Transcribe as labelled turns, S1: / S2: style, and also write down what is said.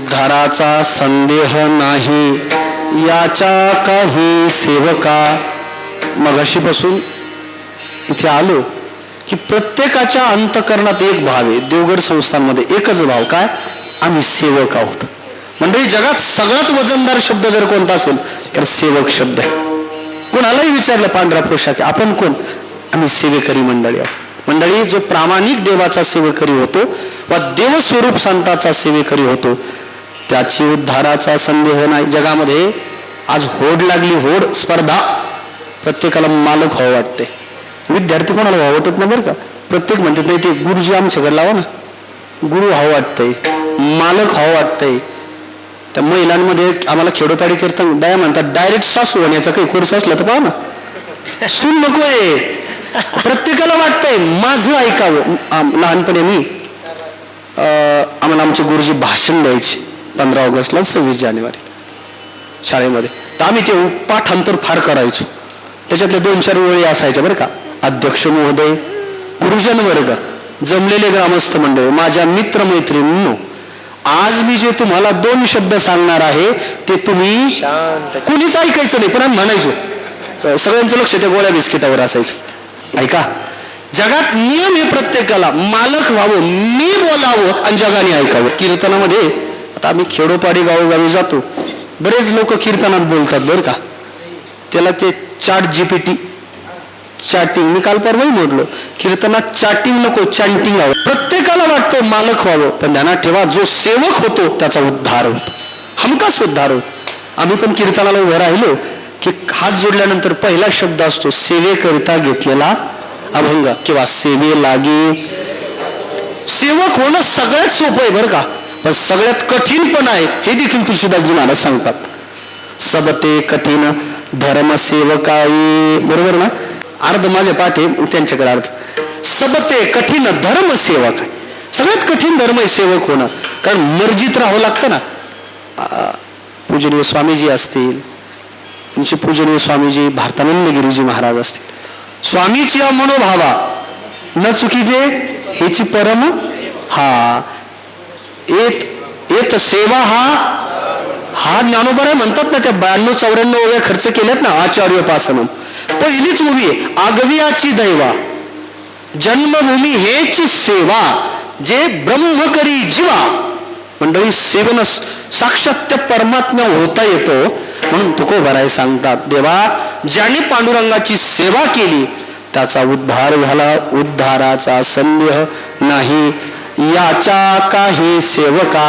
S1: उद्धाराचा संदेह नाही याचा काही सेवका. मगाशीपासून इथे आलो की प्रत्येकाच्या अंतकरणात एक भाव आहे. देवगड संस्थांमध्ये एकच भाव, काय? आम्ही सेवक आहोत. मंडळी, जगात सगळ्यात वजनदार शब्द जर कोणता असेल तर सेवक शब्द आहे. कोणालाही विचारलं पांढरा पोशाख आपण कोण? आम्ही सेवेकरी मंडळी आहोत. मंडळी, जो प्रामाणिक देवाचा सेवेकरी होतो वा देवस्वरूप संताचा सेवेकरी होतो त्याची उद्धाराचा संदेह नाही. जगामध्ये आज होड लागली, होड स्पर्धा. प्रत्येकाला मालक व्हावं वाटते. विद्यार्थी कोणाला व्हावं वाटत नाही बरं का. प्रत्येक म्हणतात नाही ते गुरुजी आमच्याकडे लावा ना, गुरु व्हावं वाटतंय, मालक व्हावं वाटतंय. त्या महिलांमध्ये आम्हाला खेडोपाडी कीर्तन डाय म्हणतात, डायरेक्ट सासू होण्याचा काही कोर्स असला तर पाहा ना. सून नकोय. प्रत्येकाला वाटतंय माझं ऐकावं. लहानपणी मी आम्हाला आमचे गुरुजी भाषण द्यायचे 15 ऑगस्टला 26 जानेवारी शाळेमध्ये. तर आम्ही ते पाठांतर फार करायचो. त्याच्यातल्या 2-4 वेळी असायच्या बरं का. अध्यक्ष महोदय, गुरुजन वर्ग, जमलेले ग्रामस्थ मंडळी, माझ्या मित्रमैत्रिणींनो, आज मी जे तुम्हाला 2 शब्द सांगणार आहे ते तुम्ही कुणीच ऐकायचं नाही, पण आम्ही म्हणायचो. सगळ्यांचं लक्ष त्या गोळ्या बिस्किटावर असायचं. ऐका, जगात नियम हे प्रत्येकाला मालक व्हावं, मी बोलावं आणि जगाने ऐकावं. कीर्तनामध्ये आता आम्ही खेडोपाडी गावोगावी जातो, बरेच लोक कीर्तनात बोलतात बरं का. त्याला ते ChatGPT चॅटिंग, मी काल परवाही म्हटलो, कीर्तनात चॅटिंग नको, चॅन्टिंग व्हावं. प्रत्येकाला वाटतं मालक व्हावं, पण ध्यानात ठेवा, जो सेवक होतो त्याचा उद्धार होतो, हमखास उद्धार होतो. आम्ही पण कीर्तनाला उभं राहिलो की हात जोडल्यानंतर पहिला शब्द असतो सेवेकरिता घेतलेला अभंग किंवा सेवे लागे. सेवक होणं सगळ्यात सोपं आहे बरं का, पण सगळ्यात कठीण पण आहे हे देखील तुळशीदासजी महाराज सांगतात. सबते कठीण धर्म सेवकाई. बरोबर ना? अर्ध माझ्या पाठी, त्यांच्याकडे अर्ध. सबते कठीण धर्म सेवक आहे. सगळ्यात कठीण धर्म आहे सेवक होणं, कारण मर्जीत राहावं लागतं ना. पूजनीय स्वामीजी असतील, त्यांचे पूजनीय स्वामीजी भारतानंदगिरीजी महाराज असतील. स्वामीची मनोभावा न चुकीचे हेची परम हा येत सेवा हा ज्ञानोबा म्हणतात ना. त्या 92-94 वेळा खर्च केल्यात ना आचार्योपासनम. पहिलीच उभी आहे, आगवियाची दैवा जन्मभूमी हेची सेवा जे ब्रह्म करी जीवा. मंडळी, सेवन साक्षात त्या परमात्मा होता येतो. म्हणून तुकोबाराय सांगतात, देवा ज्याने पांडुरंगाची सेवा केली त्याचा उद्धार झाला. उद्धाराचा संदेह नाही याचा काही सेवका.